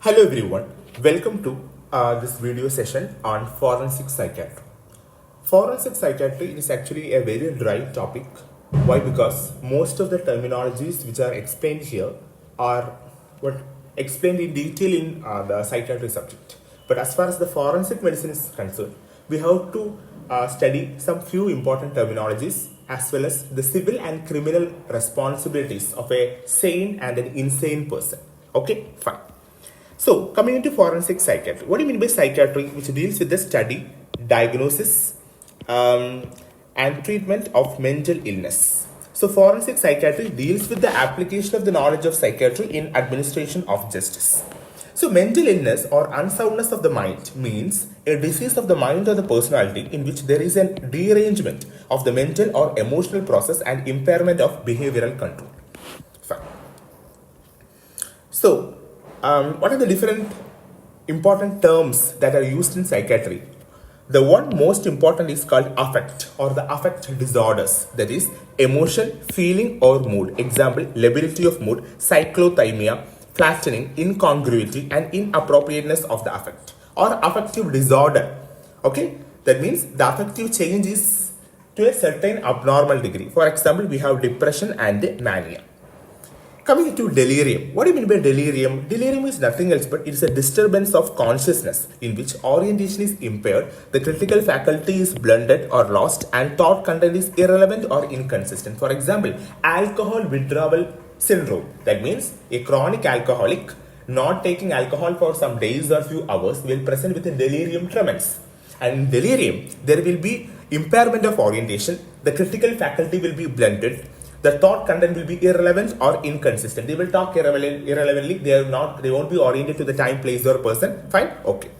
Hello everyone, welcome to this video session on forensic psychiatry. Forensic psychiatry is actually a very dry topic. Why? Because most of the terminologies which are explained here are what explained in detail in the psychiatry subject. But as far as the forensic medicine is concerned, we have to study some few important terminologies as well as the civil and criminal responsibilities of a sane and an insane person. Okay, fine. So, coming into forensic psychiatry, what do you mean by psychiatry, which deals with the study, diagnosis, and treatment of mental illness? So, forensic psychiatry deals with the application of the knowledge of psychiatry in administration of justice. So, mental illness or unsoundness of the mind means a disease of the mind or the personality in which there is a derangement of the mental or emotional process and impairment of behavioral control. Fine. So, what are the different important terms that are used in psychiatry? The one most important is called affect or the affect disorders, that is emotion, feeling or mood. Example, lability of mood, cyclothymia, flattening, incongruity and inappropriateness of the affect or affective disorder. Okay, that means the affective change is to a certain abnormal degree. For example, we have depression and mania. Coming to delirium. What do you mean by delirium? Delirium is nothing else but it is a disturbance of consciousness in which orientation is impaired, the critical faculty is blunted or lost, and thought content is irrelevant or inconsistent. For example, alcohol withdrawal syndrome. That means a chronic alcoholic not taking alcohol for some days or few hours will present with a delirium tremens. And in delirium, there will be impairment of orientation, the critical faculty will be blunted, the thought content will be irrelevant or inconsistent. They will talk irrelevantly. They won't be oriented to the time, place, or person. Fine? Okay.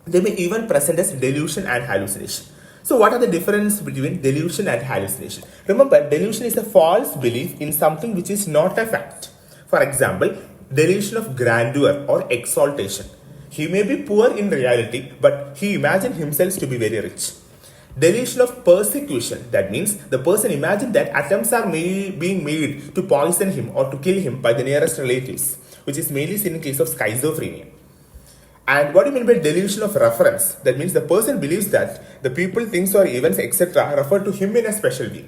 They may even present as delusion and hallucination. So, what are the difference between delusion and hallucination? Remember, delusion is a false belief in something which is not a fact. For example, delusion of grandeur or exaltation. He may be poor in reality, but he imagined himself to be very rich. Delusion of persecution, that means the person imagined that attempts are being made to poison him or to kill him by the nearest relatives, which is mainly seen in case of schizophrenia. And what do you mean by delusion of reference? That means the person believes that the people, things or events etc. refer to him in a special way.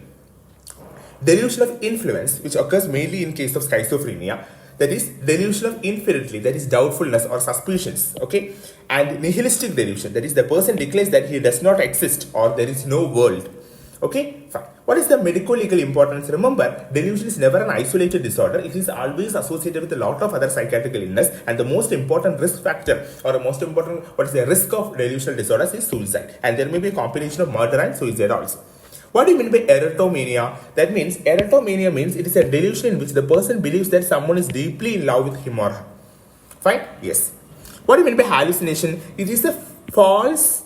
Delusion of influence, which occurs mainly in case of schizophrenia, that is delusion of infinity, that is doubtfulness or suspicions. Okay, and nihilistic delusion, that is the person declares that he does not exist or there is no world. Okay, fine. What is the medico-legal importance? Remember, delusion is never an isolated disorder. It is always associated with a lot of other psychiatric illness, and the most important risk factor or the most important risk of delusional disorders is suicide, and there may be a combination of murder and suicide also. What do you mean by erotomania? That means erotomania means it is a delusion in which the person believes that someone is deeply in love with him or her. Fine? Yes. What do you mean by hallucination? It is a false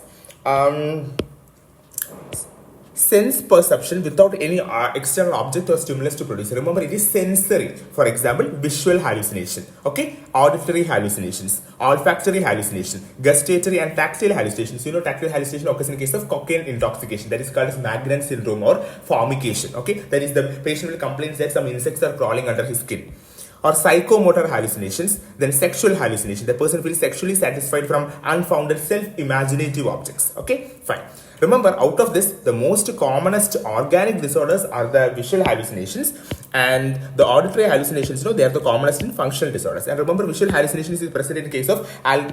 sense perception without any external object or stimulus to produce. Remember, it is sensory. For example, visual hallucination, okay, auditory hallucinations, olfactory hallucination, gustatory and tactile hallucinations. You know, tactile hallucination occurs in case of cocaine intoxication, that is called as Magellan syndrome or formication. Okay, that is the patient will complain that some insects are crawling under his skin. Or psychomotor hallucinations, then sexual hallucination. The person feels sexually satisfied from unfounded self-imaginative objects. Okay, fine. Remember, out of this, the most commonest organic disorders are the visual hallucinations and the auditory hallucinations. You know, they are the commonest in functional disorders. And remember, visual hallucinations is present in case of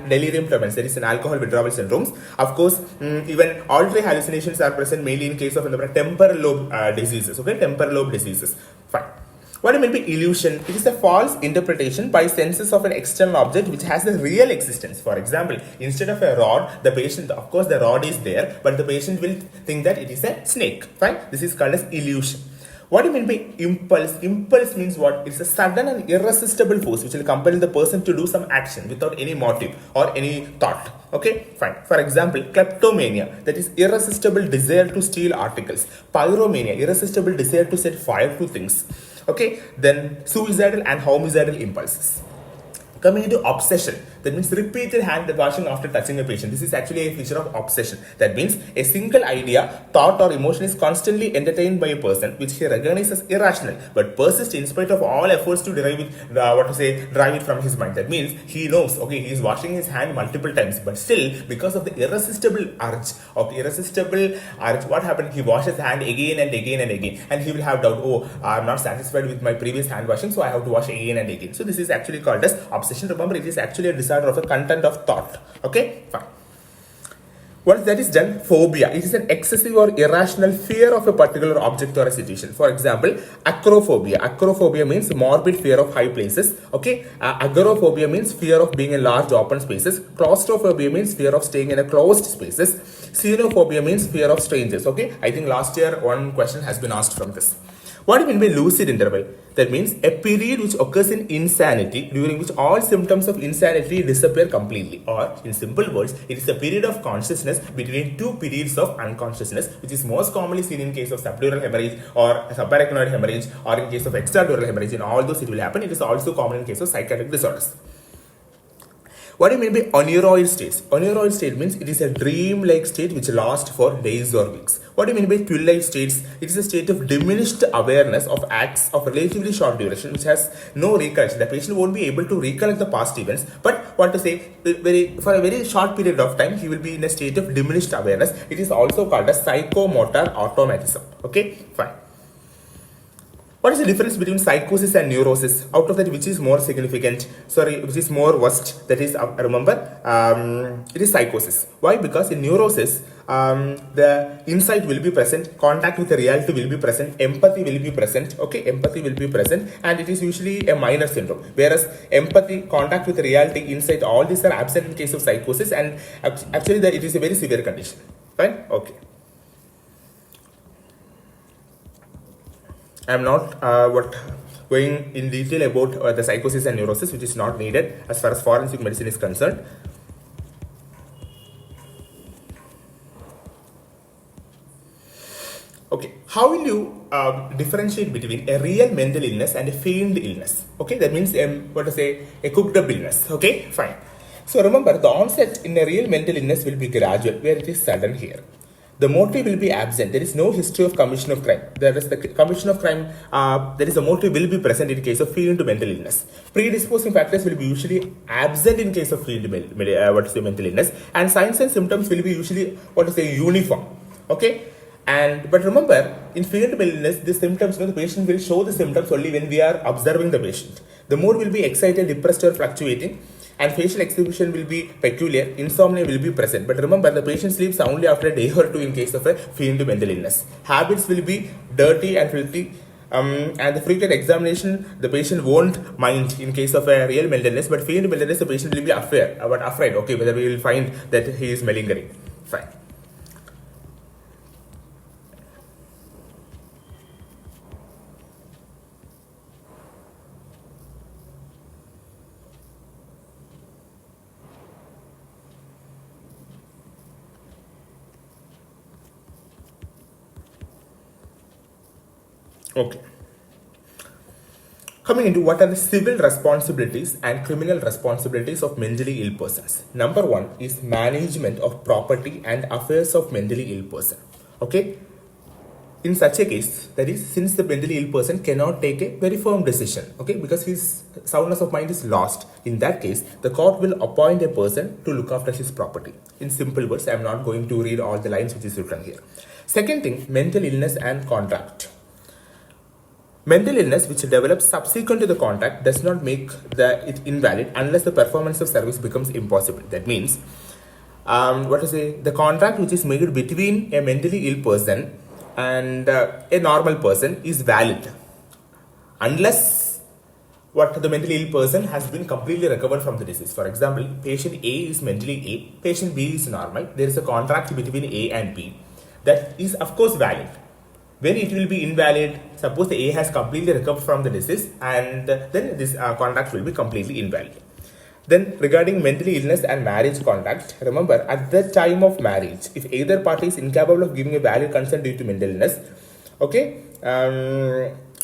delirium tremens, that is an alcohol withdrawal syndromes. Of course, even auditory hallucinations are present mainly in case of temporal lobe diseases. Okay, temporal lobe diseases. Fine. What do you mean by illusion? It is a false interpretation by senses of an external object which has a real existence. For example, instead of a rod, the patient, of course the rod is there, but the patient will think that it is a snake. Fine? This is called as illusion. What do you mean by impulse? Impulse means what? It's a sudden and irresistible force which will compel the person to do some action without any motive or any thought. Okay, fine. For example, kleptomania, that is irresistible desire to steal articles. Pyromania, irresistible desire to set fire to things. Okay, then suicidal and homicidal impulses. Coming into obsession, That means repeated hand washing after touching a patient. This is actually a feature of obsession. That means a single idea, thought, or emotion is constantly entertained by a person, which he recognizes as irrational, but persists in spite of all efforts to drive it from his mind. That means he knows, okay, he is washing his hand multiple times, but still, because of the irresistible urge, what happened? He washes hand again and again and again, and he will have doubt. Oh, I'm not satisfied with my previous hand washing, so I have to wash again and again. So this is actually called as obsession. Remember, it is actually a disorder of a content of thought. Okay, fine. Once that is done, phobia. It is an excessive or irrational fear of a particular object or a situation. For example, acrophobia. Acrophobia means morbid fear of high places. Okay. Agoraphobia means fear of being in large open spaces. Claustrophobia means fear of staying in a closed spaces. Xenophobia means fear of strangers. Okay. I think last year one question has been asked from this. What do you mean by lucid interval? That means a period which occurs in insanity, during which all symptoms of insanity disappear completely. Or, in simple words, it is a period of consciousness between two periods of unconsciousness, which is most commonly seen in case of subdural hemorrhage or subarachnoid hemorrhage, or in case of extradural hemorrhage. In all those it will happen. It is also common in case of psychiatric disorders. What do you mean by oneiroid states? Oneiroid state means it is a dream-like state which lasts for days or weeks. What do you mean by twilight states? It is a state of diminished awareness of acts of relatively short duration which has no recollection. The patient won't be able to recollect the past events, but for a very short period of time, he will be in a state of diminished awareness. It is also called as psychomotor automatism. Okay, fine. What is the difference between psychosis and neurosis? Out of that, which is more significant? Which is more worst? That is, remember, it is psychosis. Why? Because in neurosis, the insight will be present, contact with the reality will be present, empathy will be present. Okay, empathy will be present, and it is usually a minor syndrome. Whereas empathy, contact with the reality, insight, all these are absent in case of psychosis, and actually, it is a very severe condition. Fine. Okay. I am not going in detail about the psychosis and neurosis, which is not needed as far as forensic medicine is concerned. Okay, how will you differentiate between a real mental illness and a feigned illness? Okay, that means a cooked up illness. Okay, fine. So remember, the onset in a real mental illness will be gradual, where it is sudden here. The motive will be absent. There is no history of commission of crime. There is the commission of crime. There is a motive will be present in case of feigned mental illness. Predisposing factors will be usually absent in case of feigned mental illness, and signs and symptoms will be usually uniform. Okay, but remember, in feigned mental illness, the symptoms, the patient will show the symptoms only when we are observing the patient. The mood will be excited, depressed, or fluctuating, and facial expression will be peculiar. Insomnia will be present. But remember, the patient sleeps only after a day or two in case of a feigned mental illness. Habits will be dirty and filthy. And the frequent examination, the patient won't mind in case of a real mental illness. But feigned mental illness, the patient will be afraid. Okay, whether we will find that he is malingering. Fine. Okay. Coming into what are the civil responsibilities and criminal responsibilities of mentally ill persons. Number one is management of property and affairs of mentally ill person. Okay. In such a case, that is, since the mentally ill person cannot take a very firm decision, okay, because his soundness of mind is lost. In that case, the court will appoint a person to look after his property. In simple words, I am not going to read all the lines which is written here. Second thing, mental illness and contract. Mental illness which develops subsequent to the contract does not make it invalid unless the performance of service becomes impossible. That means, the contract which is made between a mentally ill person and a normal person is valid unless the mentally ill person has been completely recovered from the disease. For example, patient A is mentally ill, patient B is normal. There is a contract between A and B that is of course valid. When it will be invalid, suppose the A has completely recovered from the disease, and then this contract will be completely invalid. Then regarding mental illness and marriage contract, remember at the time of marriage, if either party is incapable of giving a valid consent due to mental illness, okay,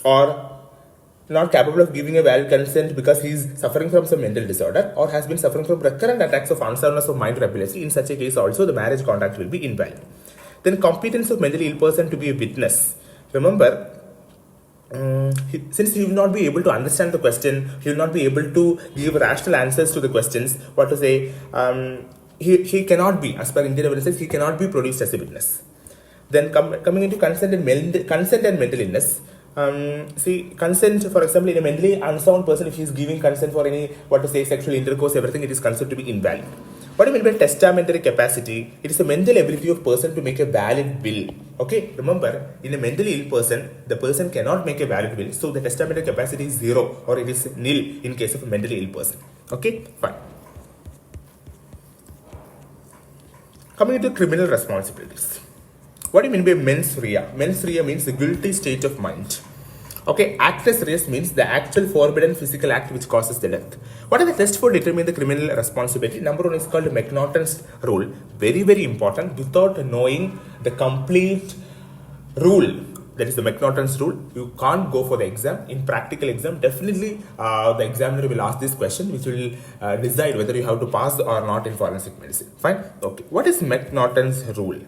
or not capable of giving a valid consent because he is suffering from some mental disorder or has been suffering from recurrent attacks of unsoundness of mind or epilepsy, in such a case also the marriage contract will be invalid. Then competence of mentally ill person to be a witness. Remember, since he will not be able to understand the question, he will not be able to give rational answers to the questions, what to say, he cannot be, as per Indian evidences, he cannot be produced as a witness. Then coming into consent and mental illness. See, consent, for example, in a mentally unsound person, if he is giving consent for any, what to say, sexual intercourse, everything, it is considered to be invalid. What do you mean by testamentary capacity? It is a mental ability of person to make a valid will. Okay, remember, in a mentally ill person, the person cannot make a valid will, so the testamentary capacity is zero or it is nil in case of a mentally ill person. Okay, fine. Coming into criminal responsibilities. What do you mean by mens rea? Mens rea means the guilty state of mind. Okay, actus reus means the actual forbidden physical act which causes the death. What are the tests for determining the criminal responsibility? Number one is called McNaughton's rule. Very, very important. Without knowing the complete rule, that is the McNaughton's rule, you can't go for the exam. In practical exam, definitely the examiner will ask this question, which will decide whether you have to pass or not in forensic medicine. Fine. Okay. What is McNaughton's rule?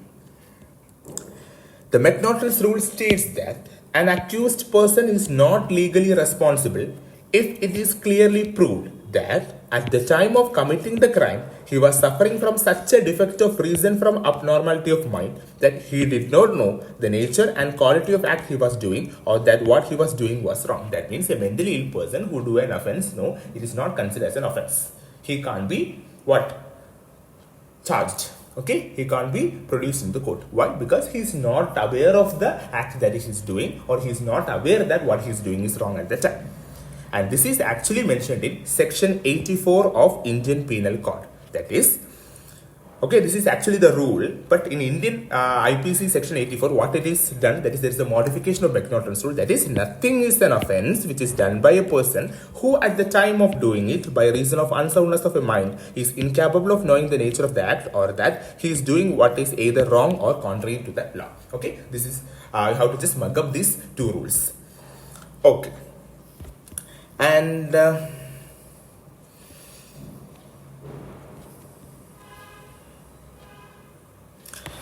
The McNaughton's rule states that an accused person is not legally responsible if it is clearly proved that at the time of committing the crime, he was suffering from such a defect of reason from abnormality of mind that he did not know the nature and quality of act he was doing, or that what he was doing was wrong. That means a mentally ill person who do an offense, no, it is not considered as an offense. He can't be what? Charged. Okay, he can't be produced in the court. Why? Because he is not aware of the act that he is doing, or he is not aware that what he is doing is wrong at the time. And this is actually mentioned in section 84 of Indian Penal Code. That is, okay, this is actually the rule, but in Indian IPC section 84, what it is done, that is, there is a modification of McNaughton's rule. That is, nothing is an offense which is done by a person who at the time of doing it, by reason of unsoundness of a mind, is incapable of knowing the nature of the act, or that he is doing what is either wrong or contrary to that law. Okay, this is how to just mug up these two rules. Okay, and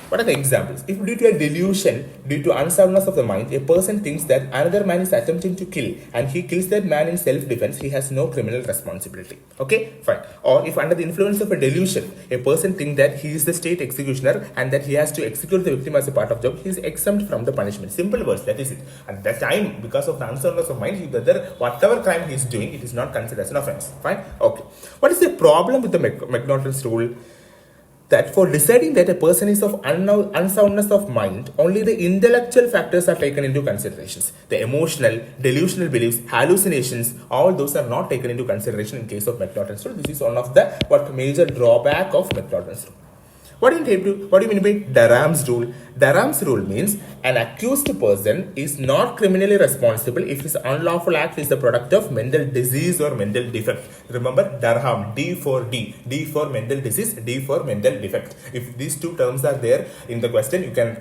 what are the examples? If due to a delusion, due to unsoundness of the mind, a person thinks that another man is attempting to kill and he kills that man in self-defense, he has no criminal responsibility. Okay, fine. Or if under the influence of a delusion, a person thinks that he is the state executioner and that he has to execute the victim as a part of job, he is exempt from the punishment. Simple words, that is it. At that time, because of the unsoundness of mind, whatever crime he is doing, it is not considered as an offense. Fine. Okay. What is the problem with the McNaughton's rule? That for deciding that a person is of unsoundness of mind, only the intellectual factors are taken into considerations. The emotional, delusional beliefs, hallucinations, all those are not taken into consideration in case of McNaughton's rule. This is one of the major drawback of McNaughton's rule. What do you mean by Durham's rule? Durham's rule means an accused person is not criminally responsible if his unlawful act is the product of mental disease or mental defect. Remember Durham, D for mental disease, D for mental defect. If these two terms are there in the question, you can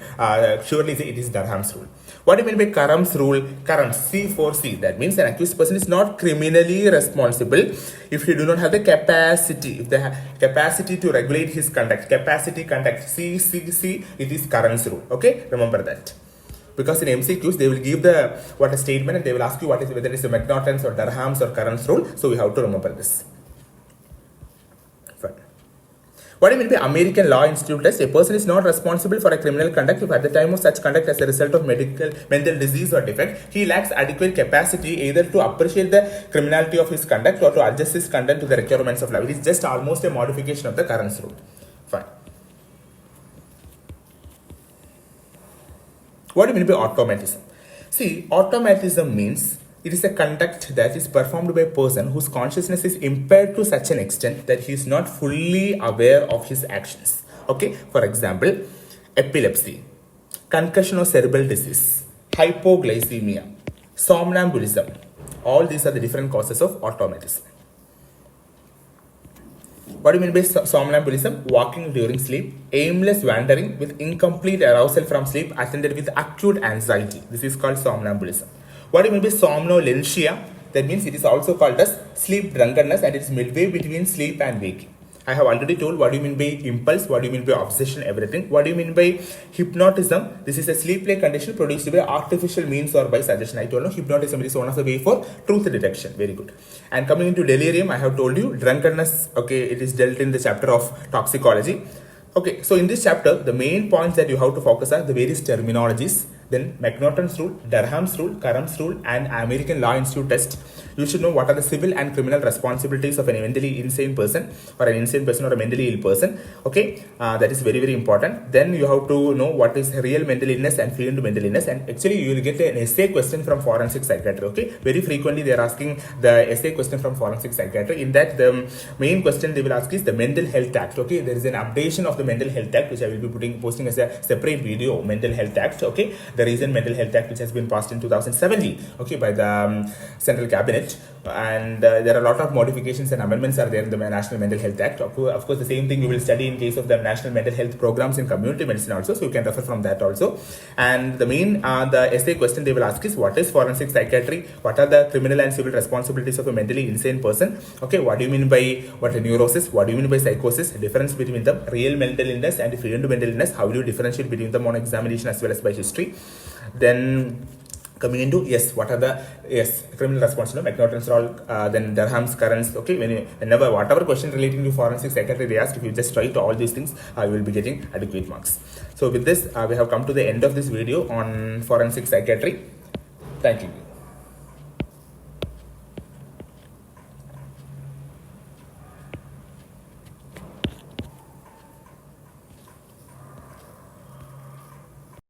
surely say it is Durham's rule. What do you mean by Karam's rule? Karam, C for C. That means an accused person is not criminally responsible if he do not have the capacity, to regulate his conduct. Conduct, C, it is Karam's rule. Okay, remember that. Because in MCQs, they will give a statement and they will ask you whether it is a McNaughton's or Durham's or Karam's rule. So we have to remember this. Fine. What do you mean by American Law Institute test? A person is not responsible for a criminal conduct if at the time of such conduct as a result of mental disease or defect, he lacks adequate capacity either to appreciate the criminality of his conduct or to adjust his conduct to the requirements of law. It is just almost a modification of the Karam's rule. Fine. What do you mean by automatism? See, automatism means it is a conduct that is performed by a person whose consciousness is impaired to such an extent that he is not fully aware of his actions. Okay, for example, epilepsy, concussion or cerebral disease, hypoglycemia, somnambulism. All these are the different causes of automatism. What do you mean by somnambulism? Walking during sleep, aimless wandering with incomplete arousal from sleep attended with acute anxiety. This is called somnambulism. What do you mean by somnolentia? That means it is also called as sleep drunkenness, and it is midway between sleep and waking. I have already told what do you mean by impulse, what do you mean by obsession, everything. What do you mean by hypnotism? This is a sleep-like condition produced by artificial means or by suggestion. I told you hypnotism is one of the way for truth detection. Very good. And coming into delirium, I have told you drunkenness. Okay, it is dealt in the chapter of toxicology. Okay, so in this chapter, the main points that you have to focus are the various terminologies, then McNaughton's rule, Durham's rule, Curran's rule, and American Law Institute test. You should know what are the civil and criminal responsibilities of a mentally insane person or an insane person or a mentally ill person. Okay, that is very, very important. Then you have to know what is real mental illness and feigned mental illness. And actually, you will get an essay question from forensic psychiatry. Okay, very frequently they are asking the essay question from forensic psychiatry. In that, the main question they will ask is the Mental Health Act. Okay, there is an updation of the Mental Health Act which I will be posting as a separate video. Mental Health Act. Okay, the recent Mental Health Act which has been passed in 2017. Okay, by the Central Cabinet. And there are a lot of modifications and amendments are there in the National Mental Health Act. Of course, the same thing you will study in case of the National Mental Health Programs in Community Medicine also. So you can refer from that also. And the main, the essay question they will ask is what is forensic psychiatry? What are the criminal and civil responsibilities of a mentally insane person? Okay, what do you mean by what a neurosis? What do you mean by psychosis? Difference between them, real mental illness and feigned mental illness. How do you differentiate between them on examination as well as by history? Then coming into what are the criminal responsibility, McNaughton's rule, then Durham's, Curran's. Okay, whenever whatever question relating to forensic psychiatry they ask, if you just try to all these things, you will be getting adequate marks. So with this, we have come to the end of this video on forensic psychiatry. Thank you.